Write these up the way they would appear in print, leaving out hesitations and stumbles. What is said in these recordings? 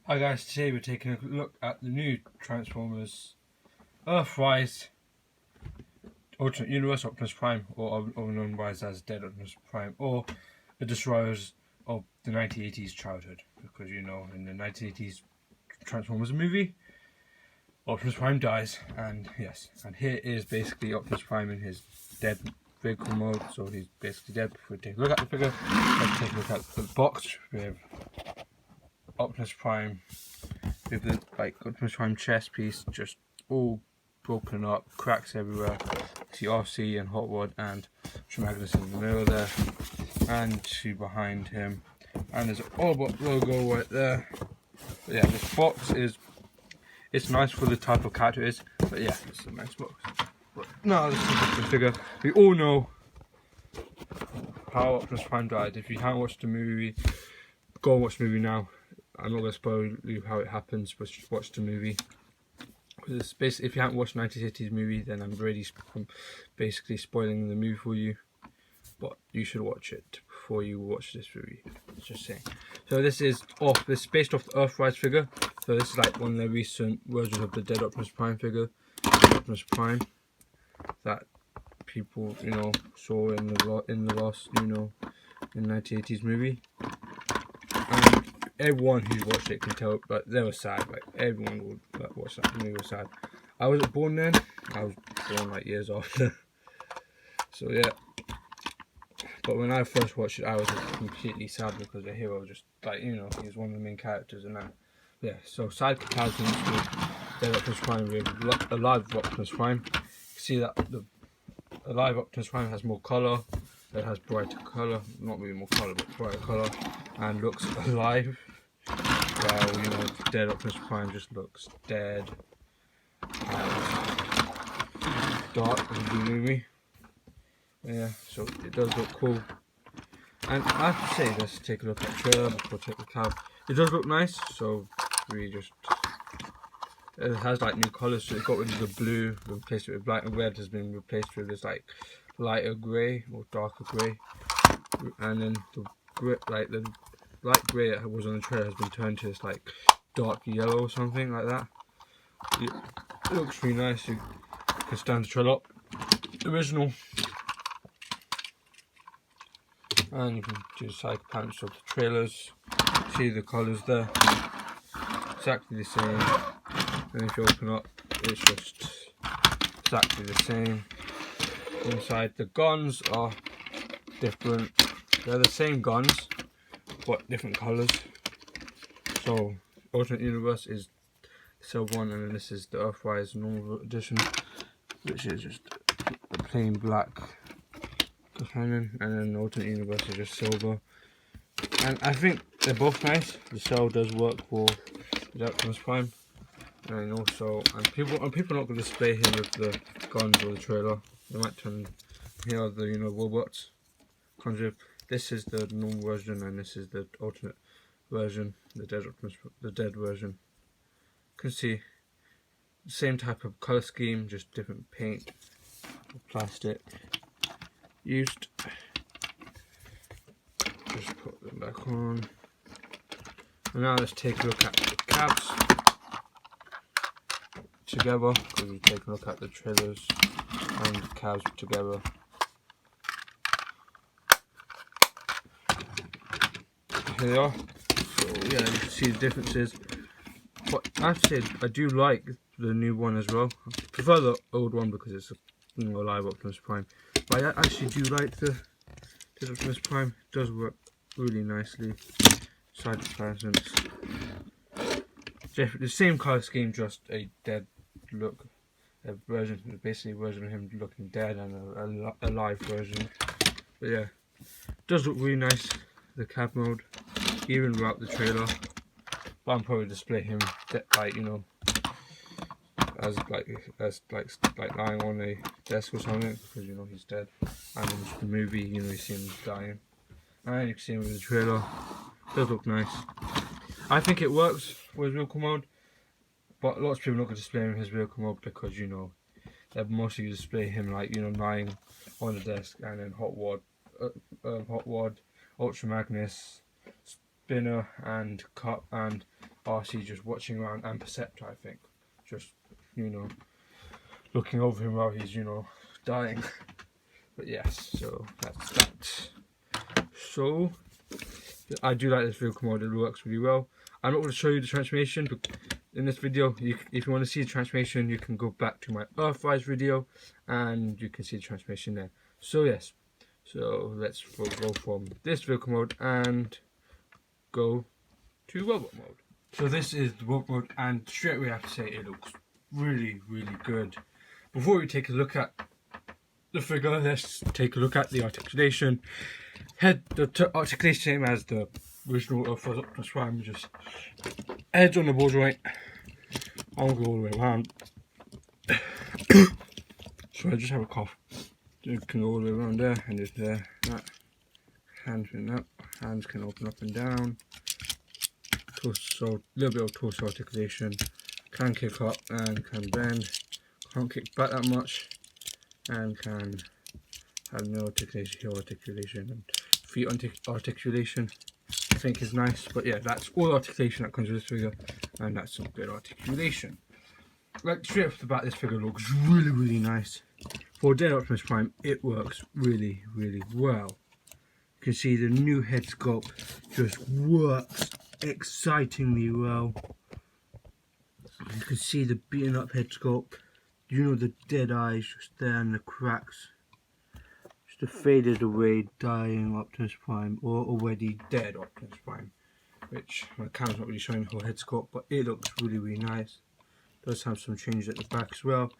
Hi guys, today we're taking a look at the new Transformers Earthrise Alternate Universe Optimus Prime, or known as Dead Optimus Prime, or the destroyers of the 1980s childhood. Because in the 1980s Transformers movie, Optimus Prime dies, and here is basically Optimus Prime in his dead vehicle mode, so he's basically dead. Before we take a look at the figure, let's take a look at the box. We have Optimus Prime with the Optimus Prime chest piece just all broken up, cracks everywhere. See RC and Hot Rod and Magnus in the middle there, and two behind him, and there's an Autobot logo right there. But yeah, this box it's nice for the type of character it is, but yeah, it's a nice box. But now let's look at the figure. We all know how Optimus Prime died. If you haven't watched the movie, go and watch the movie now. I'm not going to spoil you how it happens, but watch the movie. Because basically, if you haven't watched the 1980s movie, then I'm basically spoiling the movie for you. But you should watch it before you watch this movie. Just saying. So this is based off the Earthrise figure. So this is like one of the recent versions of the Dead Optimus Prime figure, Optimus Prime, that people saw in the last in the 1980s movie. And everyone who's watched it can tell, but they were sad. Like everyone would watch that movie was sad. I wasn't born then. I was born like years after. So yeah. But when I first watched it, I was completely sad because the hero just he was one of the main characters and that. Yeah. So side comparisons with Dead Optimus Prime with Alive Optimus Prime. You can see that the Alive Optimus Prime has more colour. It has brighter colour, not really more colour, but brighter colour, and looks alive. While Dead Optimus Prime just looks dead and dark in the movie. Yeah, so it does look cool. And I have to say, let's take a look at the trailer before we take the cab. It does look nice, so it has like new colours, so it got rid of the blue, replaced it with black, and red has been replaced with this like lighter grey or darker grey, and then the light grey that was on the trailer has been turned to this like dark yellow or something like that. It looks really nice. You can stand the trailer up, the original, and you can do the side pants of the trailers. See the colours there, exactly the same. And if you open up, it's just exactly the same. Inside, the guns are different. They're the same guns, but different colours. So, Alternate Universe is the silver one, and then this is the Earthrise normal edition, which is just a plain black companion, and then the Alternate Universe is just silver. And I think they're both nice. The cell does work for the Optimus Prime, and also, people are not going to display him with the guns or the trailer. They might turn. Here are the robots. Comes with, this is the normal version, and this is the alternate version, the dead version. You can see the same type of color scheme, just different paint or plastic used. Just put them back on. And now let's take a look at the cabs together, because we've taken a look at the trailers and the cabs together. Here they are. So yeah, you can see the differences. But I have to say, I do like the new one as well. I prefer the old one because it's a live Optimus Prime. But I actually do like the Optimus Prime. It does work really nicely. Side comparisons. The same color scheme, just a dead look. Basically a version of him looking dead, and a live version. But yeah, it does look really nice. The cab mode, even without the trailer. But I'm probably display him as lying on a desk or something, because he's dead. And in the movie, you see him dying. And you can see him in the trailer. It does look nice. I think it works for his vehicle mode, but lots of people are not going to display him in his vehicle mode because they mostly display him lying on the desk, and then Hot Rod, Ultra Magnus, Spinner, and RC just watching around, and Perceptor, I think, just, you know, looking over him while he's, you know, dying. But yes, so that's that. So I do like this vehicle mode, it works really well. I'm not going to show you the transformation in this video. If you want to see the transformation, you can go back to my Earthrise video and you can see the transformation there. So yes, so let's go from this vehicle mode and go to robot mode. So this is the robot mode, and straight away I have to say it looks really good. Before we take a look at the figure, let's take a look at the articulation. The articulation same as the original Optimus Prime, just heads on the ball joint. I'll go all the way around. So I just have a cough. You can go all the way around there, and just there. That hands been up, hands can open up and down. Torso, a little bit of torso articulation. Can kick up and can bend. Can't kick back that much, and can have no articulation, heel articulation, and feet articulation. I think is nice, but yeah, that's all articulation that comes with this figure, and that's some good articulation. Like straight off the bat, this figure looks really nice. For Dead Optimus Prime, it works really well. You can see the new head sculpt just works excitingly well. You can see the beaten up head sculpt. You know, the dead eyes just there and the cracks. Just a faded away dying Optimus Prime, or already dead Optimus Prime. Which my camera's not really showing the whole head sculpt, but it looks really nice. Does have some changes at the back as well.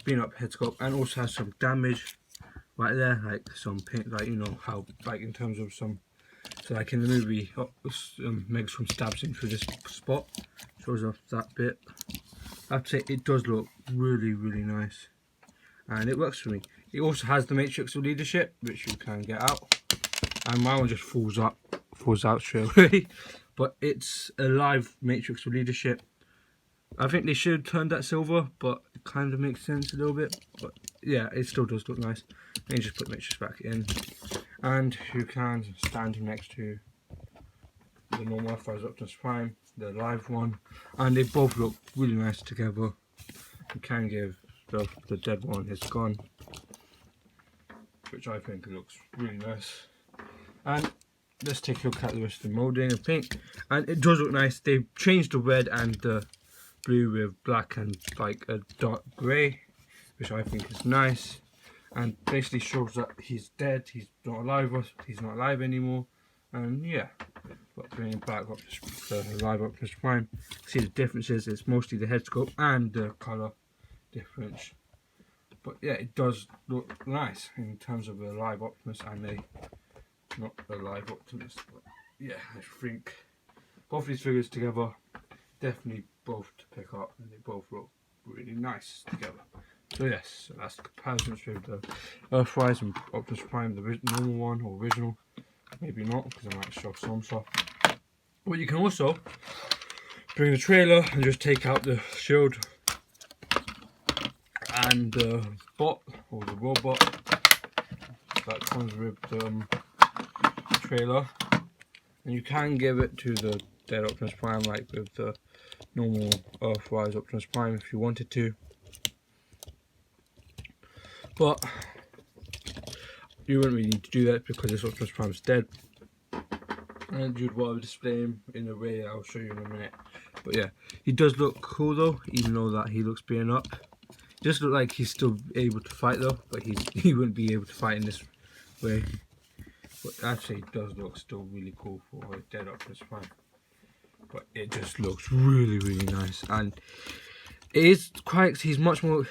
Beaten up head sculpt, and also has some damage right there, like some paint, like, you know how, like in terms of some, so like in the movie Megatron stabs him through this spot, shows off that bit. I have to say it does look really nice, and it works for me. It also has the Matrix of Leadership, which you can get out, and my one just falls out straight away. But it's a live Matrix of Leadership. I think they should have turned that silver, but it kind of makes sense a little bit. But yeah, it still does look nice. And you just put Matrix back in, and you can stand him next to the normal Optimus Prime, the live one, and they both look really nice together. You can give the dead one his gun, which I think looks really nice. And let's take a look at the rest of the moulding and paint, and it does look nice. They've changed the red and the blue with black and like a dark grey, which I think is nice, and basically shows that he's dead, he's not alive anymore. And yeah, but bringing back up the live Optimus Prime, see the differences. It's mostly the head sculpt and the colour difference, but yeah, it does look nice in terms of a live Optimus and a not a live Optimus. But yeah, I think both of these figures together, definitely both to pick up, and they both look really nice together. So yes, so that's the comparisons with the Earthrise and Optimus Prime, the normal one or original. Maybe not, because I might show some stuff. But you can also bring the trailer and just take out the shield and the bot or the robot that comes with the trailer, and you can give it to the dead Optimus Prime like with the normal Earthrise Optimus Prime if you wanted to, but you wouldn't really need to do that because this Optimus Prime is dead, and you'd rather display him in a way I'll show you in a minute. But yeah, he does look cool though, even though that he looks beaten up. Just look like he's still able to fight though, but he wouldn't be able to fight in this way. But actually it does look still really cool for a dead Optimus Prime. But it just looks really nice, and it is quite, he's more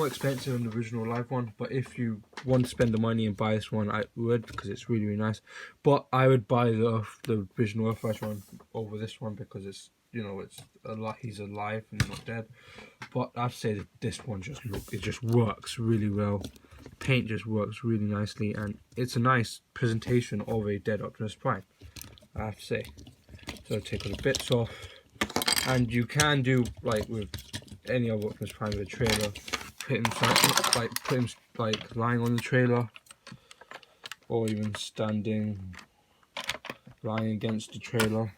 expensive than the original live one. But if you want to spend the money and buy this one, I would, because it's really nice. But I would buy the original Earthrise one over this one because it's, you know, it's a lot, he's alive and not dead. But I'd say that this one it just works really well. Paint just works really nicely, and it's a nice presentation of a dead Optimus Prime, I have to say. So take all the bits off, and you can do like with any other Optimus Prime with a trailer, put him lying on the trailer, or even standing, lying against the trailer.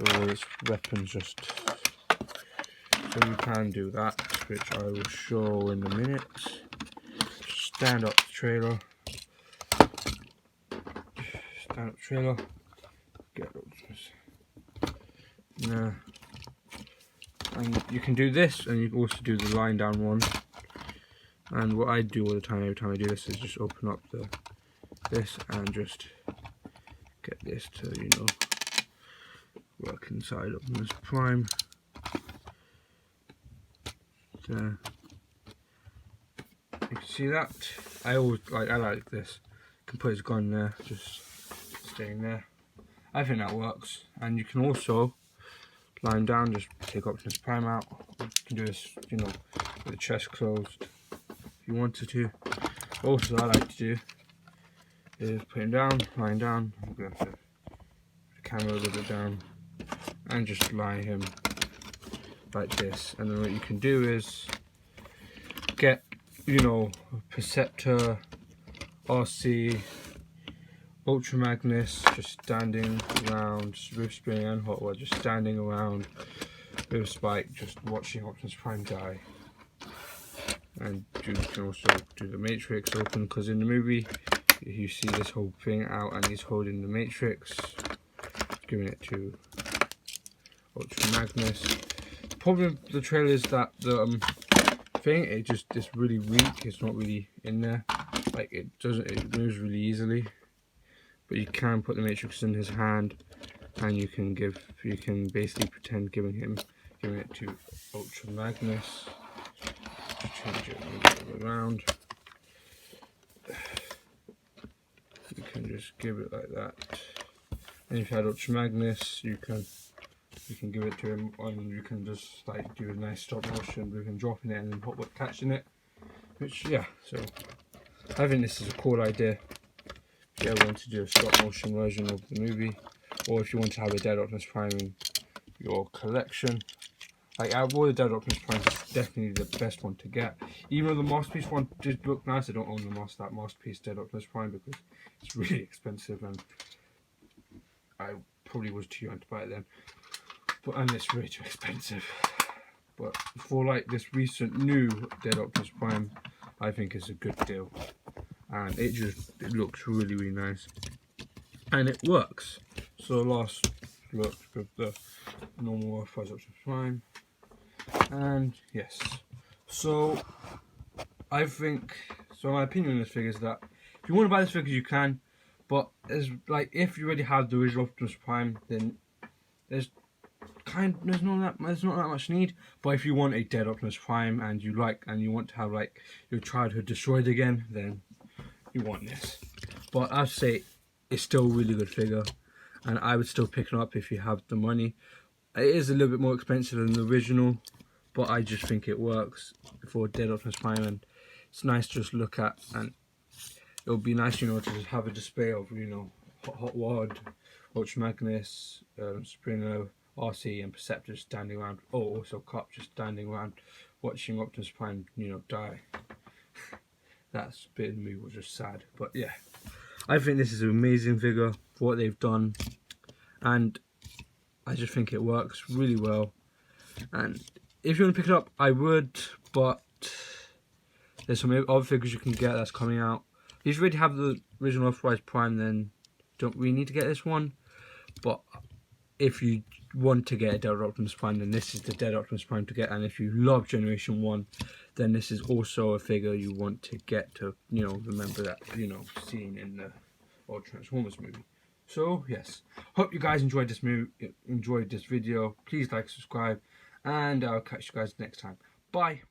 So its weapons just, so you can do that, which I will show in a minute. Stand up trailer. Stand up trailer. Get Optimus. Nah. And you can do this, and you can also do the lying down one. And what I do all the time, every time I do this, is just open up this and just get this to, you know, work inside Optimus Prime. There. You can see that. I like this. You can put his gun there, just staying there. I think that works. And you can also lying down, just take Optimus Prime out. You can do this, you know, with the chest closed if you wanted to. Also, what I like to do is put him down, lying down. I'm gonna have to put the camera a little bit down and just lie him like this. And then what you can do is get, you know, Perceptor, RC, Ultra Magnus just standing around, with Spring and Hot Rod just standing around with Spike, just watching Optimus Prime die. And you can also do the Matrix open, because in the movie you see this whole thing out and he's holding the Matrix, giving it to Ultra Magnus. The problem with the trailer is that the thing, it's really weak, it's not really in there. Like it moves really easily. But you can put the Matrix in his hand, and you can basically pretend giving it to Ultra Magnus. Change it a little bit around. You can just give it like that. And if you had Ultra Magnus, you can give it to him, and you can just like do a nice stop motion with him dropping it and then Hot Rod catching it. Which, yeah, so I think this is a cool idea. If you ever want to do a stop motion version of the movie, or if you want to have a dead Optimus Prime in your collection. Like, out of all the dead Optimus Primes, it's definitely the best one to get. Even though the Masterpiece one did look nice, I don't own that Masterpiece dead Optimus Prime because it's really expensive, and I probably was too young to buy it then. And it's way too expensive. But for like this recent new dead Optimus Prime, I think it's a good deal. And it looks really, really nice, and it works. So last look with the normal authorized Optimus Prime, and yes. So I think, so my opinion on this figure is that if you want to buy this figure, you can, but there's like, if you already have the original Optimus Prime, then there's not that much need. But if you want a dead Optimus Prime and you want to have like your childhood destroyed again, then you want this. But I'd say it's still a really good figure, and I would still pick it up if you have the money. It is a little bit more expensive than the original, but I just think it works for dead Optimus Prime, and it's nice to just look at, and it'll be nice, you know, to just have a display of, you know, Hot Rod, Ultra Magnus, Springer, RC, and Perceptor standing around. Oh, also Cop just standing around watching Optimus Prime, you know, die. That bit of the movie was just sad, but yeah, I think this is an amazing figure for what they've done, and I just think it works really well. And if you want to pick it up, I would, but there's some other figures you can get that's coming out. If you already have the original authorized Prime, then don't really need to get this one. But if you want to get a Dead Optimus Prime, then this is the Dead Optimus Prime to get. And if you love Generation 1, then this is also a figure you want to get to, you know, remember that, you know, scene in the old Transformers movie. So yes, hope you guys enjoyed this video. Please like, subscribe, and I'll catch you guys next time. Bye.